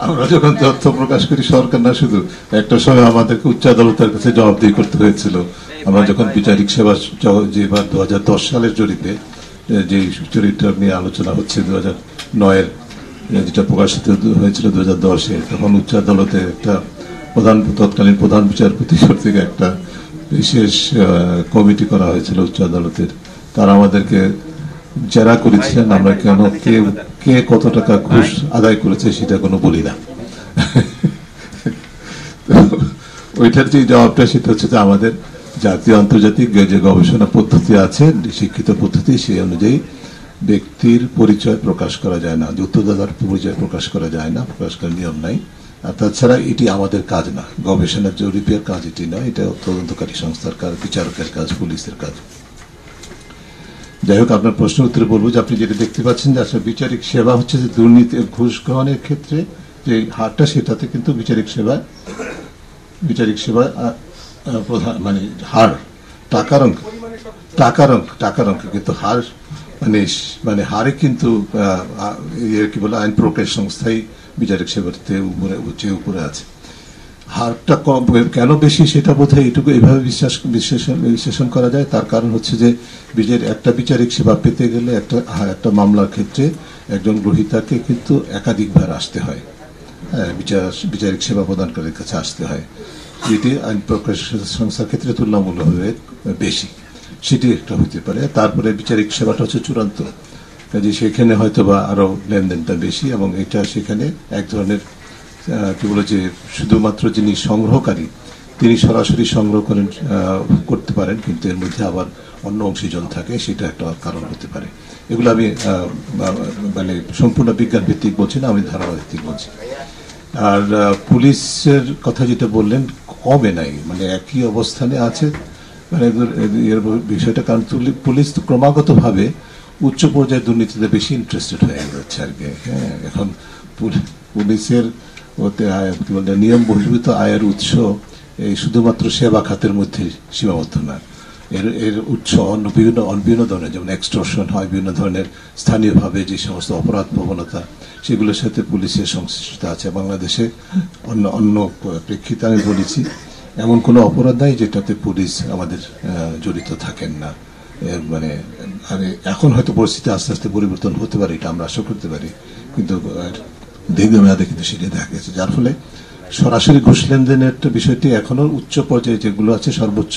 আমরা যখন তথ্য প্রকাশ করি সরকার না, শুধু একটা সময় আমাদেরকে উচ্চ আদালতের কাছে জবাবদিহি করতে হয়েছিল। আমরা যখন বিচারিক সেবা যেবার 2010 সালের জরিপে যে চরিত্র নিয়ে আলোচনা হচ্ছে 2009-এর যেটা প্রকাশিত হয়েছিল 2010-এ, তখন উচ্চ আদালতে একটা তৎকালীন প্রধান বিচারপতি কর্তৃক একটা বিশেষ কমিটি করা হয়েছিল উচ্চ আদালতের। তারা আমাদেরকে জেরা করেছিলেন আমরা কেন কে কত টাকা ঘুষ আদায় করেছে সেটা কোনো বলি না। ওইটার যে জবাবটা সেটা হচ্ছে যে আমাদের জাতীয় আন্তর্জাতিক যে গবেষণা পদ্ধতি আছে, শিক্ষিত পদ্ধতি, সেই অনুযায়ী ব্যক্তির পরিচয় প্রকাশ করা যায় না, উত্তরদাতার পরিচয় প্রকাশ করা যায় না, প্রকাশ করার নিয়ম নাই। আর তাছাড়া এটি আমাদের কাজ না, গবেষণা জরিপের কাজ এটি নয়, এটা তদন্তকারী সংস্থার কাজ, বিচারকের কাজ, পুলিশের কাজ। যাই হোক, আপনার প্রশ্ন উত্তরে বলবো যে আপনি যেটা দেখতে পাচ্ছেন যে আসলে বিচারিক সেবা হচ্ছে যে দুর্নীতি ঘুষ গ্রহণের ক্ষেত্রে যে হারটা, সেটাতে কিন্তু বিচারিক সেবা প্রধান মানে হার টাকার অঙ্ক কিন্তু হার মানে হারে কিন্তু কি বলে আইন প্রক্রিয়া সংস্থাই বিচারিক সেবাতে উপরে আছে। হারটা কম কেন বেশি সেটা বোধহয় এটুকু এইভাবে বিশ্লেষণ করা যায়। তার কারণ হচ্ছে যে একটা বিচারিক সেবা পেতে গেলে একটা মামলার ক্ষেত্রে একজন গ্রহীতাকে কিন্তু একাধিকবার আসতে হয়, বিচারিক সেবা প্রদানকারীর কাছে আসতে হয়, যেটি আইন প্রক্রিয়া সংস্থার ক্ষেত্রে তুলনামূলকভাবে বেশি, সেটি একটা হতে পারে। তারপরে বিচারিক সেবাটা হচ্ছে চূড়ান্ত, কাজে সেখানে হয়তো বা আরো লেনদেনটা বেশি, এবং এটা সেখানে এক ধরনের কি বলে যে শুধুমাত্র যিনি সংগ্রহকারী তিনি সরাসরি সংগ্রহ করতে পারেন, কিন্তু এর মধ্যে আবার অন্য অংশীজন থাকে, সেটা একটা কারণ হতে পারে। এগুলো আমি মানে সম্পূর্ণ বিজ্ঞান ভিত্তিক বলছি না, আমি ধারণা ভিত্তিক বলছি। আর পুলিশের কথা যেটা বললেন, কমে নাই, মানে একই অবস্থানে আছে, মানে এর বিষয়টা, কারণ পুলিশ তো ক্রমাগত ভাবে উচ্চ পর্যায়ে দুর্নীতিতে বেশি ইন্টারেস্টেড হয়ে যাচ্ছে আর কি। হ্যাঁ, এখন পুলিশের কি বলতে নিয়ম বহির্ভূত আয়ের উৎস এই শুধুমাত্র সেবা খাতের মধ্যে সীমাবদ্ধ না, এর উৎস বিভিন্ন ধরনের, যেমন এক্সটর্শন হয়, বিভিন্ন ধরনের স্থানীয়ভাবে যে সমস্ত অপরাধ প্রবণতা, সেগুলোর সাথে পুলিশের সংশ্লিষ্টতা আছে। বাংলাদেশে অন্য প্রেক্ষিতে আমি বলেছি, এমন কোনো অপরাধ নাই যেটাতে পুলিশ আমাদের জড়িত থাকেন না। মানে এখন হয়তো পরিস্থিতি আস্তে আস্তে পরিবর্তন হতে পারে, এটা আমরা আশা করতে পারি, কিন্তু দীর্ঘমেয়াদে কিন্তু সেটা দেখা গেছে, যার ফলে সরাসরি ঘুষ লেনদেনের বিষয়টি এখনো উচ্চ পর্যায়ে যেগুলো আছে সর্বোচ্চ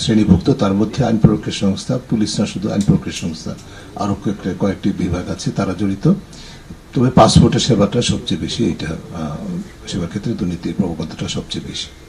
শ্রেণীভুক্ত, তার মধ্যে আইন প্রক্রিয়া সংস্থা, পুলিশ না শুধু আইন প্রক্রিয়া সংস্থা, আরো কয়েকটি বিভাগ আছে, তারা জড়িত। তবে পাসপোর্টের সেবাটা সবচেয়ে বেশি, এটা সেবার ক্ষেত্রে দুর্নীতির প্রবণতাটা সবচেয়ে বেশি।